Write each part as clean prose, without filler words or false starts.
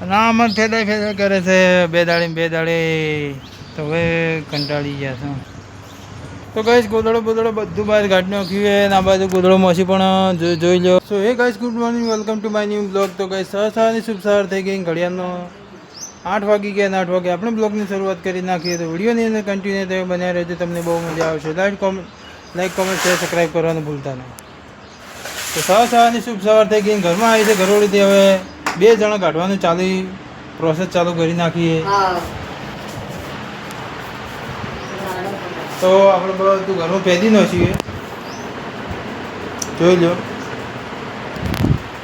ના અમારે ફેદાય કરે છે બે દાડે તો હવે કંટાળી ગયા છો. તો ગાઈસ ગોદડો બધું બહાર કાઢી નાખ્યું છે અને આ બાજુ ગોદડો મોસી પણ જોઈ લો. So hey guys good morning, welcome to my new blog. તો ગાઈસ સવારની શુભ સવાર થઈ ગઈ, ઘડિયાળનો 8 વાગી ગયા અને 8 વાગે આપણે બ્લોગની શરૂઆત કરી નાખીએ. તો વિડીયોની અંદર કન્ટિન્યુ થયો બન્યા રહેજો, તમને બહુ મજા આવશે. લાઈક કોમેન્ટ શેર સબસ્ક્રાઈબ કરવાનું ભૂલતા નહીં. તો સવારની શુભ સવાર થઈ ગઈ, ઘરમાં આવી છે ઘરોળીથી. હવે 2 જણા કાઢવાનું પ્રોસેસ ચાલુ કરી નાખીએ. તો આપણે બધું ઘરમાં ફેદી ન છીએ, જોઈ લો.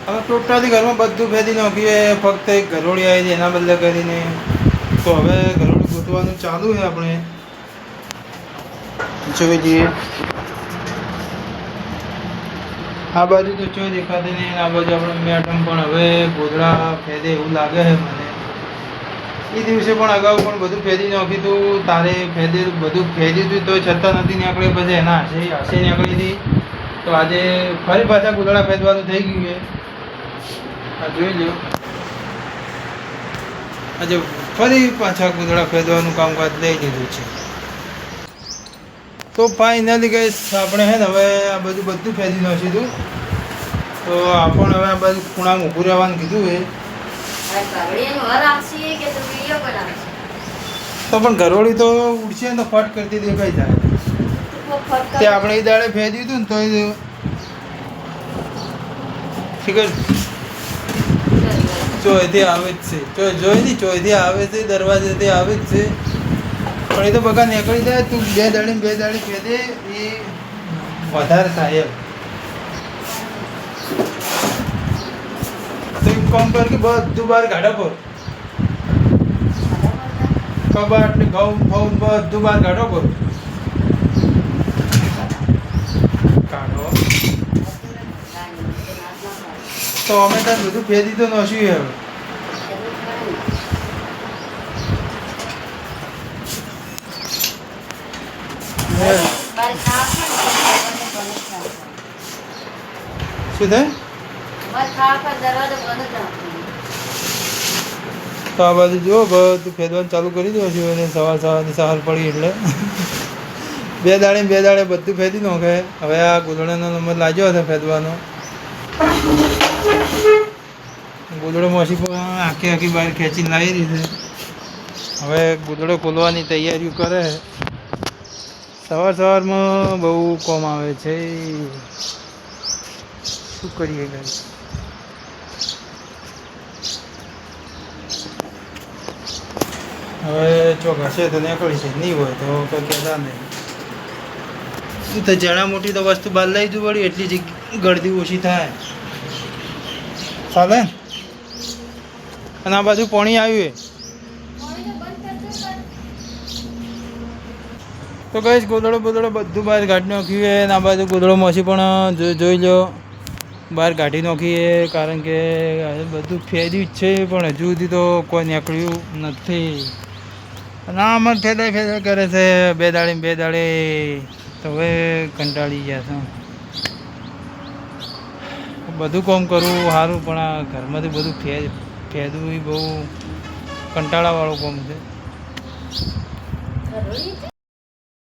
હવે ટોટલી ઘરમાં બધું ફેદી નાખીએ, ફક્ત એક ઘરોળી આવી છે એના બદલે કરીને. તો હવે ઘરોળી ગોતવાનું ચાલુ છે, આપણે જોઈ લઈએ. આ બાજુ તો ચો દેખાતી નહીં, આ બાજુ આપણે મેડમ પણ હવે ગોદડા ફેદે એવું લાગે છે મને. એ દિવસે પણ અગાઉ પણ બધું ફેદી નાખ્યું હતું, તારે બધું ફેદી હતું તો છતાં નથી નીકળે, પછી એના હાશે નીકળી હતી. તો આજે ફરી પાછા ગોદડા ફેદવાનું થઈ ગયું છે. આ જોઈ લો, આજે ફરી પાછા ગોદડા ફેદવાનું કામકાજ લઈ લીધું છે. તો ફાઇનલી ગાઈસ આપણે હે ને હવે આ બધું ફેદી નાખ્યું. તો આપણે હવે આ બાજુ ખૂણામાં ઊભું રહેવાનું કીધું છે. તો પણ ઘરોળી તો ઉડશે ને તો ફટ કરતી દેખાઈ જાય. તે આપણે એ દાડે ફેદ્યું હતું ને તો ઠીક ચોયથી આવે જ છે, ચોયથી આવે છે, દરવાજેથી આવે જ છે. પણ એ તો બગા નીકળી જાય, તું બે દાડી ફેદે એ વધારે થાય એમ. તો એક કામ કર કે બધું બહાર કાઢો પર કબાટ ને ઘઉં બધું બહાર કાઢો પર કાઢો. તો અમે ત્યાં બધું ફેદી તો નોશું હવે. શું થાય? તો આ બાજુ જુઓ બધું ફેદવાનું ચાલુ કરી દો છું. અને સવારની સવાર પડી એટલે બે દાડે બધું ફેદી નાખે. હવે આ ગોદડાનો નંબર લાગ્યો હતો ફેદવાનો. ગોદડો મોસી પણ આખી બહાર ખેંચીને લાવી દીધી. હવે ગોદડો ખોલવાની તૈયારીઓ કરે. સવારમાં બહુ કોમ આવે છે, શું કરીએ ગાઈસ. હવે ચોક હશે તો નીકળી છે, નહીં હોય તો કંઈ કહેતા નહીં. તો જણા મોટી તો વસ્તુ બહાર લઈ જવું પડી, એટલી જ ગળદી ઓછી થાય ચાલે. અને આ બાજુ પાણી આવ્યું. તો ગાઈસ ગોદડો બધું બહાર કાઢી નાખ્યું છે અને આ બાજુ ગોદડો મોસી પણ જોઈ લો બહાર કાઢી નાખીએ. કારણ કે બધું ફેદ્યું જ છે પણ હજુ સુધી તો કોઈ નીકળ્યું નથી. ના અમારે ફેદાય કરે છે બે દાડે તો હવે કંટાળી ગયા છો. બધું કામ કરવું સારું પણ આ ઘરમાંથી બધું ફેદવું એ બહુ કંટાળાવાળું કામ છે.